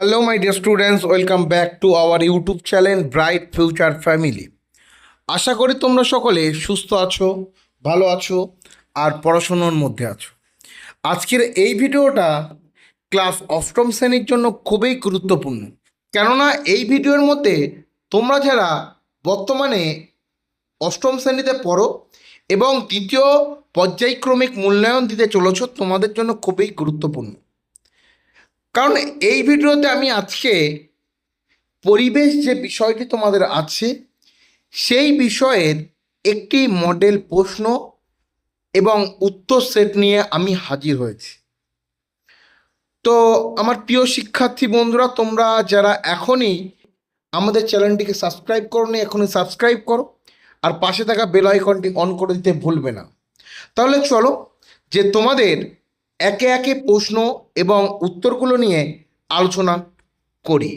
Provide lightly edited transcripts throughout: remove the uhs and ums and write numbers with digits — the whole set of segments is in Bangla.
Hello, my dear students. Welcome back to our YouTube channel, Bright Future Family. আশা করি তোমরা সকলে সুস্থ আছো, ভালো আছো আর পড়াশোনার মধ্যে আছো। আজকের এই ভিডিওটা ক্লাস অষ্টম শ্রেণীর জন্য খুবই গুরুত্বপূর্ণ, কেননা এই ভিডিওর মধ্যে তোমরা যারা বর্তমানে অষ্টম শ্রেণীতে পড়ো এবং দ্বিতীয় পর্যায়ক্রমিক মূল্যায়ন দিতে চলেছো, তোমাদের জন্য খুবই গুরুত্বপূর্ণ। কারণ এই ভিডিওতে আমি আজকে পরিবেশ যে বিষয়টি তোমাদের আছে সেই বিষয়ের একটি মডেল প্রশ্ন এবং উত্তর সেট নিয়ে আমি হাজির হয়েছি। তো আমার প্রিয় শিক্ষার্থী বন্ধুরা, তোমরা যারা এখনই আমাদের চ্যানেলটিকে সাবস্ক্রাইব করোনি, এখনই সাবস্ক্রাইব করো আর পাশে থাকা বেল আইকনটি অন করে দিতে ভুলবে না। তাহলে চলো যে তোমাদের একে একে প্রশ্ন এবং উত্তরগুলো নিয়ে আলোচনা করি।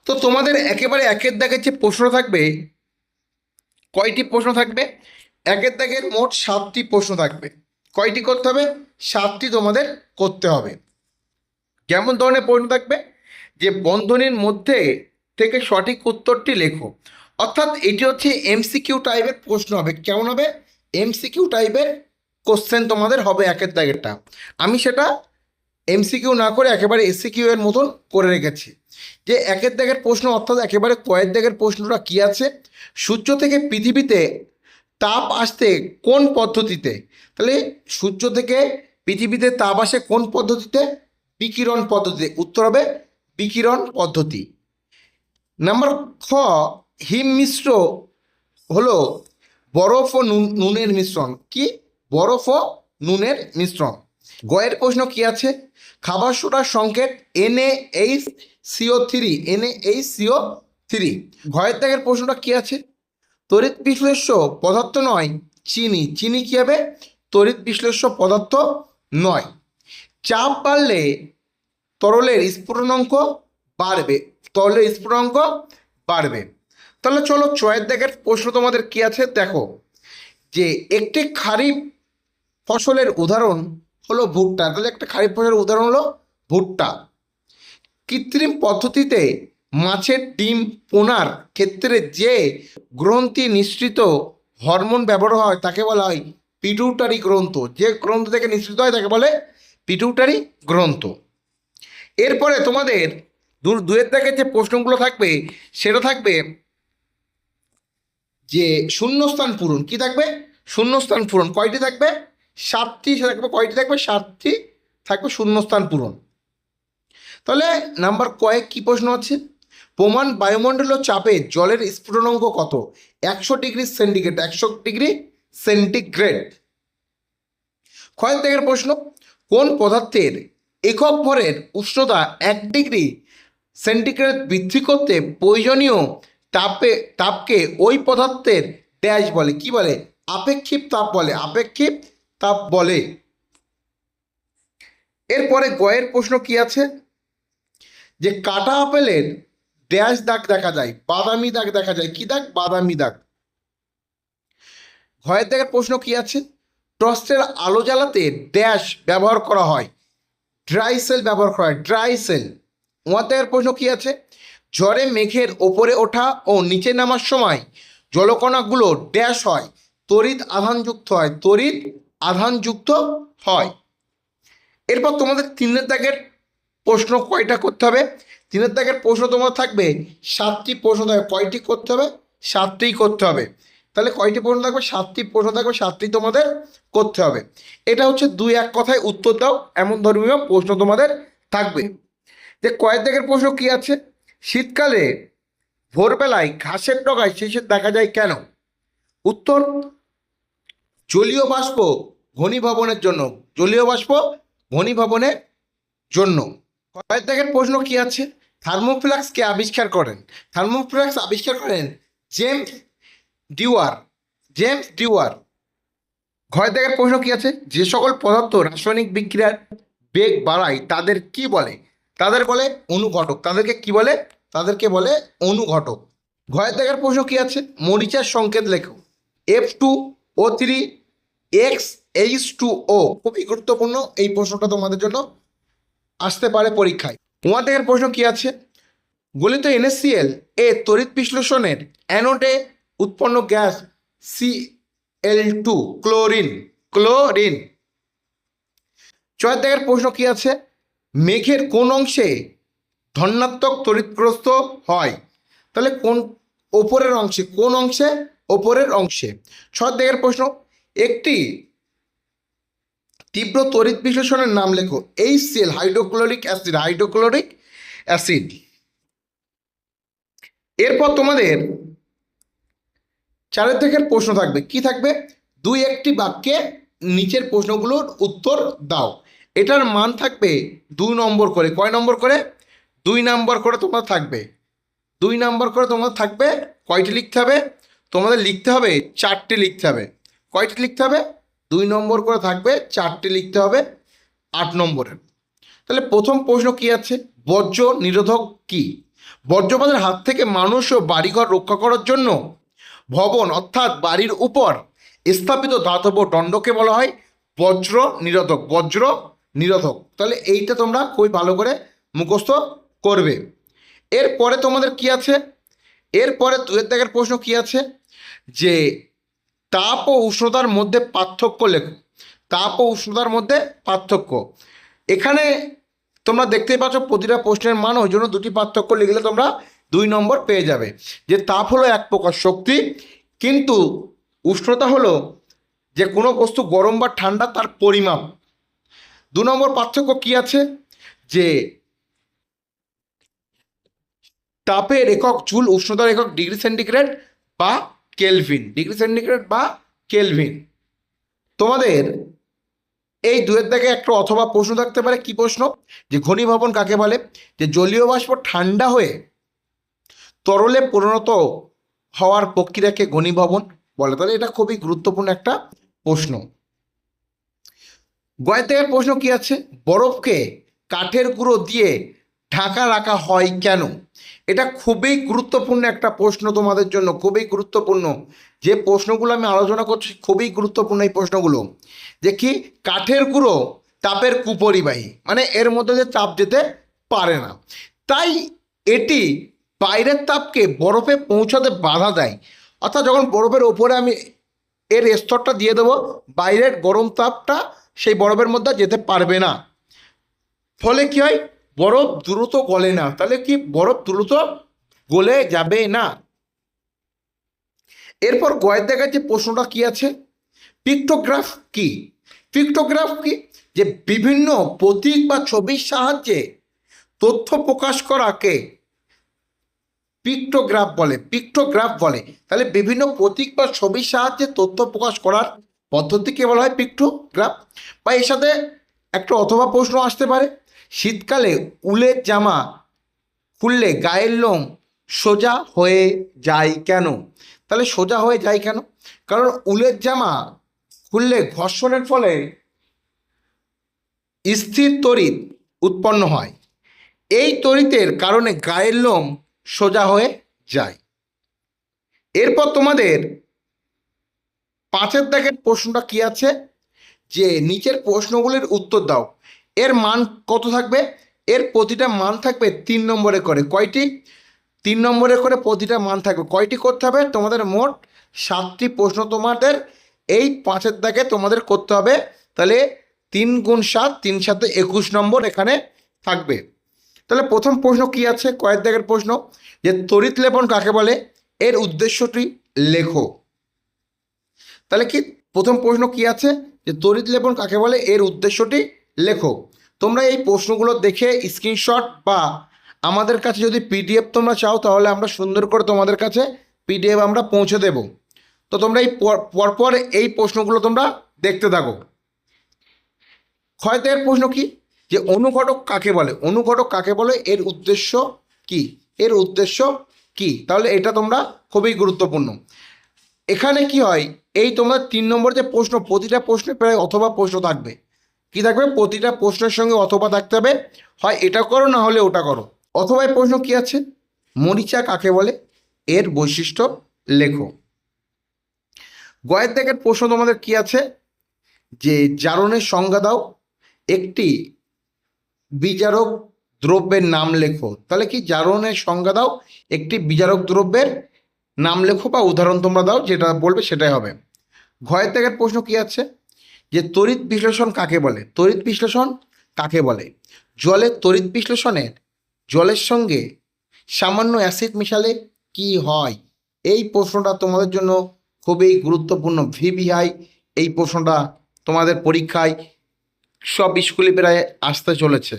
তো তোমাদের একেবারে একের দাগের যে প্রশ্ন থাকবে, কয়টি প্রশ্ন থাকবে? একের দাগের মোট 7টি প্রশ্ন থাকবে। কয়টি করতে হবে? 7টি তোমাদের করতে হবে। কেমন ধরনের প্রশ্ন থাকবে? যে বন্ধনীর মধ্যে থেকে সঠিক উত্তরটি লেখো। অর্থাৎ এটি হচ্ছে এমসিকিউ টাইপের প্রশ্ন হবে। কেমন হবে? এমসিকিউ টাইপের কোশ্চেন তোমাদের হবে একের দাগেরটা। আমি সেটা এমসিকিউ না করে একেবারে এসসিকিউ এর মতন করে রেখেছি। যে একের দাগের প্রশ্ন, অর্থাৎ একেবারে কয়ের দাগের প্রশ্নটা কী আছে? সূর্য থেকে পৃথিবীতে তাপ আসতে কোন পদ্ধতিতে? তাহলে সূর্য থেকে পৃথিবীতে তাপ আসে কোন পদ্ধতিতে? বিকিরণ পদ্ধতিতে। উত্তর হবে বিকিরণ পদ্ধতি। নাম্বার খ, হিম মিশ্র হলো বরফ ও নুনের মিশ্রণ। কি? বরফ ও নুনের মিশ্রণ। গয়ের প্রশ্ন কি আছে? খাবার সোডার সংকেত NaHCO3। NaHCO3। ঘয়ের দাগের প্রশ্নটা কি আছে? তড়িৎ বিশ্লেষ্য পদার্থ নয় চিনি। চিনি কি হবে? তড়িৎ বিশ্লেষ্য পদার্থ নয়। চাপ বাড়লে তরলের স্ফুটনাঙ্ক বাড়বে। তরলের স্ফুটনাঙ্ক বাড়বে। তাহলে চলো ছয়ের দাগের প্রশ্ন তোমাদের কি আছে দেখো। যে একটি খারিফ ফসলের উদাহরণ হলো ভুট্টা। তাহলে একটা খারিফ ফসলের উদাহরণ হলো ভুট্টা। কৃত্রিম পদ্ধতিতে মাছের ডিম পোনার ক্ষেত্রে যে গ্রন্থি নিঃসৃত হরমোন ব্যবহার হয় তাকে বলা হয় পিটুইটারি গ্রন্থ। যে গ্রন্থ থেকে নিঃসৃত হয় তাকে বলে পিটুইটারি গ্রন্থ। এরপরে তোমাদের দুয়ের দাগের যে প্রশ্নগুলো থাকবে সেটা থাকবে যে শূন্যস্থান পূরণ। কি থাকবে? শূন্যস্থান পূরণ। কয়টি থাকবে? 7টি থাকবে। কয়টি থাকবে? 7টি থাকবে শূন্যস্থান পূরণ। তাহলে নাম্বার কয়েক কি প্রশ্ন আছে? প্রমাণ বায়ুমণ্ডলীয় চাপে জলের স্ফুটনাঙ্ক কত? 100 ডিগ্রি সেন্টিগ্রেড। 100 degree centigrade. কয়েক দাগের প্রশ্ন, কোন পদার্থের একক ভরের উষ্ণতা 1 ডিগ্রি সেন্টিগ্রেড বৃদ্ধি করতে প্রয়োজনীয় তাপকে ওই পদার্থের ড্যাশ বলে? কি বলে? আপেক্ষিক তাপ বলে। আপেক্ষিক তাপ বলে। এরপরে গয়ের প্রশ্ন কি আছে? যে কাটা আপেলের ড্যাশ দাগ দেখা যায়, বাদামি দাগ দেখা যায়। কি দাগ? বাদামি দাগ। ঘয়ের দাগের প্রশ্ন কি আছে? টর্চের আলো জ্বালাতে ড্যাশ ব্যবহার করা হয়? ড্রাই সেল ব্যবহার করা হয়। Dry sell. ওয়ার দাগের প্রশ্ন কি আছে? ঝড়ে মেঘের ওপরে ওঠা ও নিচে নামার সময় জলকণাগুলো ড্যাশ হয়? তড়িৎ আধানযুক্ত হয়। তড়িৎ আধানযুক্ত হয়। এরপর তোমাদের 3 দাগের প্রশ্ন কয়টা করতে হবে? 3 দাগের প্রশ্ন তোমার থাকবে 7টি প্রশ্ন থাকবে। কয়টি করতে হবে? 7টিই করতে হবে। তাহলে কয়টি প্রশ্ন থাকবে? 7টি প্রশ্ন থাকবে। 7টি তোমাদের করতে হবে। এটা হচ্ছে 2-1 কথায় উত্তর দাও এমন ধর্মীয় প্রশ্ন তোমাদের থাকবে। যে কয়েক দাগের প্রশ্ন কি আছে? শীতকালে ভোরবেলায় ঘাসের ডগায় শিশির দেখা যায় কেন? উত্তর, জলীয় বাষ্প ঘনীভবনের জন্য। জলীয় বাষ্প ঘনীভবনের জন্য। কয়েক দাগের প্রশ্ন কি আছে? থার্মোফ্লাক্স কে আবিষ্কার করেন? থার্মোফ্লাক্স আবিষ্কার করেন জেমস ডিওয়ার। জেমস ডিওয়ার। কয়েক দাগের প্রশ্ন কি আছে? যে সকল পদার্থ রাসায়নিক বিক্রিয়ার বেগ বাড়ায় তাদের কি বলে? তাদের বলে অনুঘটক। তাদেরকে কি বলে? তাদেরকে বলে অনুঘটক। ঘয়ের দাগের প্রশ্ন কি আছে? মরিচার সংকেত লেখো। F2O3 XH2O, খুবই গুরুত্বপূর্ণ এই প্রশ্নটা তোমাদের জন্য আসতে পারে পরীক্ষায়। ওয়ান দাগের প্রশ্ন কি আছে? গলিত NaCl এ তড়িৎ বিশ্লেষণের অ্যানোডে উৎপন্ন গ্যাস Cl2, ক্লোরিন। ক্লোরিন। ছয় দাগের প্রশ্ন কি আছে? মেঘের কোন অংশে ধনাত্মক তড়িৎগ্রস্ত হয়? তাহলে কোন? ওপরের অংশে। কোন অংশে? ওপরের অংশে। ছয় দাগের প্রশ্ন, একটি তীব্র তড়িৎ বিশ্লেষণের নাম লেখো। HCl, hydrochloric acid. Hydrochloric acid. এরপর তোমাদের চারের দাগের প্রশ্ন থাকবে। কি থাকবে? দুই একটি বাক্যে নিচের প্রশ্নগুলোর উত্তর দাও। এটার মান থাকবে 2 নম্বর করে। কয় নম্বর করে? 2 নম্বর করে তোমার থাকবে। 2 নম্বর করে তোমার থাকবে। কয়টি লিখতে হবে? তোমাদের লিখতে হবে 4টি লিখতে হবে। কয়টি লিখতে হবে? 2 নম্বর করে থাকবে, 4টি লিখতে হবে 8 নম্বরের। তাহলে প্রথম প্রশ্ন কি আছে? বর্জ্য নিরোধক কি? বর্জ্যপাতের হাত থেকে মানুষ ও বাড়িঘর রক্ষা করার জন্য ভবন অর্থাৎ বাড়ির উপর স্থাপিত ধাতব দণ্ডকে বলা হয় বজ্র নিরোধক। বজ্র নিরোধক। তাহলে এইটা তোমরা খুবই ভালো করে মুখস্থ করবে। এরপরে তোমাদের কি আছে? এরপরে 2 দাগের প্রশ্ন কি আছে? যে তাপ ও উষ্ণতার মধ্যে পার্থক্য লেখো। তাপ ও উষ্ণতার মধ্যে পার্থক্য। এখানে তোমরা দেখতেই পাচ্ছ প্রতিটা প্রশ্নের মান, ওই জন্য 2টি পার্থক্য লিখলে তোমরা 2 নম্বর পেয়ে যাবে। যে তাপ হলো এক প্রকার শক্তি, কিন্তু উষ্ণতা হলো যে কোনো বস্তু গরম বা ঠান্ডা তার পরিমাপ। 2 নম্বর পার্থক্য কি আছে? যে তাপের একক জুল, উষ্ণতার একক ডিগ্রি সেন্টিগ্রেড বা কেলভিন। ডিগ্রি সেন্টিগ্রেড বা কেলভিন। তোমাদের এই 2 দাগে একটা অথবা প্রশ্ন থাকতে পারে। কি প্রশ্ন? যে ঘনীভবন কাকে বলে? যে জলীয় বাষ্প ঠান্ডা হয়ে তরলে পরিণত হওয়ার প্রক্রিয়াকে ঘনীভবন বলে। তাহলে এটা খুবই গুরুত্বপূর্ণ একটা প্রশ্ন। গয়ের দাগের প্রশ্ন কি আছে? বরফকে কাঠের গুঁড়ো দিয়ে ঢাকা রাখা হয় কেন? এটা খুবই গুরুত্বপূর্ণ একটা প্রশ্ন তোমাদের জন্য, খুবই গুরুত্বপূর্ণ। যে প্রশ্নগুলো আমি আলোচনা করছি খুবই গুরুত্বপূর্ণ এই প্রশ্নগুলো। যে কি? কাঠের গুঁড়ো তাপের কুপরিবাহী, মানে এর মধ্যে দিয়ে তাপ যেতে পারে না, তাই এটি বাইরের তাপকে বরফে পৌঁছাতে বাধা দেয়। অর্থাৎ যখন বরফের ওপরে আমি এর স্তরটা দিয়ে দেবো, বাইরের গরম তাপটা সেই বরফের মধ্যে যেতে পারবে না। ফলে কি হয়? বরফ দ্রুত গলে না। তাহলে কি? বরফ দ্রুত গলে যাবে না। এরপর গয়ের দাগের যে প্রশ্নটা কি আছে? পিক্টোগ্রাফ কি? পিক্টোগ্রাফ কি? যে বিভিন্ন প্রতীক বা ছবির সাহায্যে তথ্য প্রকাশ করাকে পিক্টোগ্রাফ বলে। পিক্টোগ্রাফ বলে। তাহলে বিভিন্ন প্রতীক বা ছবির সাহায্যে তথ্য প্রকাশ করার পদ্ধতিকে বলা হয় পিক্টোগ্রাফ। বা এর সাথে একটা অথবা প্রশ্ন আসতে পারে, শীতকালে উলের জামা খুললে গায়ের লোম সোজা হয়ে যায় কেন? তাহলে সোজা হয়ে যায় কেন? কারণ উলের জামা খুললে ঘর্ষণের ফলে স্থির তড়িৎ উৎপন্ন হয়। এই তড়িতের কারণে গায়ের লোম সোজা হয়ে যায়। এরপর তোমাদের 5 দাগের প্রশ্নটা কি আছে? যে নিচের প্রশ্নগুলির উত্তর দাও। এর মান কত থাকবে? এর প্রতিটা মান থাকবে 3 নম্বরে করে। কয়টি? 3 নম্বরে করে প্রতিটা মান থাকবে। কয়টি করতে হবে? তোমাদের মোট 7টি প্রশ্ন তোমাদের এই 5 দাগে তোমাদের করতে হবে। তাহলে 3 গুণ 7, 3 7 21 নম্বর এখানে থাকবে। তাহলে প্রথম প্রশ্ন কি আছে? কয়েক দাগের প্রশ্ন, যে তড়িৎ লেপন কাকে বলে? এর উদ্দেশ্যটি লেখো। তাহলে কি প্রথম প্রশ্ন কি আছে? যে তড়িৎ লেপন কাকে বলে, এর উদ্দেশ্যটি লেখো। তোমরা এই প্রশ্নগুলো দেখে স্ক্রিনশট বা আমাদের কাছে যদি পিডিএফ তোমরা চাও, তাহলে আমরা সুন্দর করে তোমাদের কাছে পিডিএফ আমরা পৌঁছে দেব। তো তোমরা এই পরপর এই প্রশ্নগুলো তোমরা দেখতে থাকো। ক্ষয়তের প্রশ্ন কি? যে অনুঘটক কাকে বলে? অনুঘটক কাকে বলে? এর উদ্দেশ্য কি? এর উদ্দেশ্য কি? তাহলে এটা তোমরা খুবই গুরুত্বপূর্ণ। এখানে কি হয়? এই তোমার 3 নম্বর যে প্রশ্ন, প্রতিটা প্রশ্নে প্রায় অথবা প্রশ্ন থাকবে, কি থাকবে, প্রতিটা প্রশ্নের সঙ্গে অথবা থাকতে হবে, হয় এটা করো না হলে ওটা করো। অথবা এই প্রশ্ন কি আছে, মরিচা কাকে বলে, এর বৈশিষ্ট্য লেখো। গয়ের দাগের প্রশ্ন তোমাদের কি আছে, যে জারণের সংজ্ঞা দাও, একটি বিজারক দ্রব্যের নাম লেখো। তাহলে কি, জারণের সংজ্ঞা দাও, একটি বিজারক দ্রব্যের নাম লেখো বা উদাহরণ তোমরা দাও, যেটা বলবে সেটাই হবে। ঘয়ের দাগের প্রশ্ন কি আছে, যে তড়িৎ বিশ্লেষণ কাকে বলে, তড়িৎ বিশ্লেষণ কাকে বলে। জলের তড়িৎ বিশ্লেষণের জলের সঙ্গে সামান্য অ্যাসিড মিশালে কি হয়। এই প্রশ্নটা তোমাদের জন্য খুবই গুরুত্বপূর্ণ, ভিভিআই এই প্রশ্নটা তোমাদের পরীক্ষায় সব স্কুলে প্রায় আসতে চলেছে।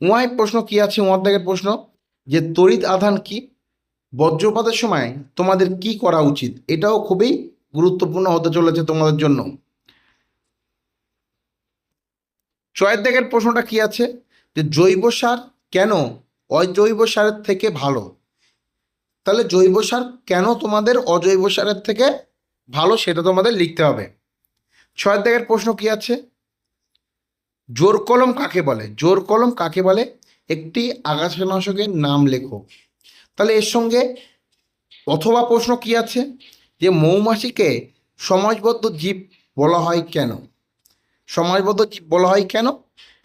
উয়াই প্রশ্ন কি আছে, উয়ার দাগের প্রশ্ন, যে তড়িৎ আধান কি, বজ্রপাতের সময় তোমাদের কি করা উচিত, এটাও খুবই গুরুত্বপূর্ণ হতে চলেছে তোমাদের জন্য। ছয়ের দাগের প্রশ্নটা কি আছে, যে জৈব সার কেন অজৈব সারের থেকে ভালো। তাহলে জৈব সার কেন তোমাদের অজৈব সারের থেকে ভালো, সেটা তোমাদের লিখতে হবে। ছয়ের দাগের প্রশ্ন কি আছে, জোর কলম কাকে বলে, জোর কলম কাকে বলে, একটি আগাছানাশকের নাম লেখো। তাহলে এর সঙ্গে অথবা প্রশ্ন কি আছে, যে মৌমাছিকে সমাজবদ্ধ জীব বলা হয় কেন, সমাজবদ্ধ জীব বলা হয় কেন।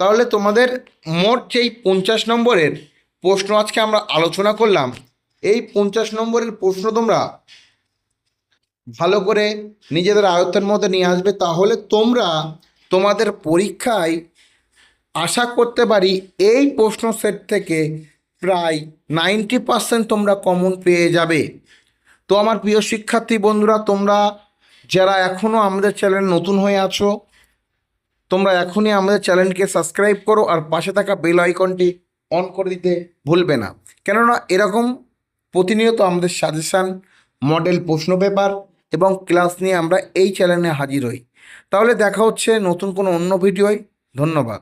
তাহলে তোমাদের মোট যেই 50 নম্বরের প্রশ্ন আজকে আমরা আলোচনা করলাম, এই 50 নম্বরের প্রশ্ন তোমরা ভালো করে নিজেদের আয়ত্তের মধ্যে নিয়ে আসবে, তাহলে তোমরা তোমাদের পরীক্ষায় আশা করতে পারি এই প্রশ্ন সেট থেকে প্রায় 90% তোমরা কমন পেয়ে যাবে। তো আমার প্রিয় শিক্ষার্থী বন্ধুরা, তোমরা যারা এখনও আমাদের চ্যানেল নতুন হয়ে আছো, তোমরা এখনই আমাদের চ্যানেলকে সাবস্ক্রাইব করো আর পাশে থাকা বেল আইকনটি অন করে দিতে ভুলবে না, কেননা এরকম প্রতিনিয়ত আমাদের সাজেশান, মডেল প্রশ্ন পেপার এবং ক্লাস নিয়ে আমরা এই চ্যানেলে হাজির হই। তাহলে দেখা হচ্ছে নতুন কোনো অন্য ভিডিওয়। ধন্যবাদ।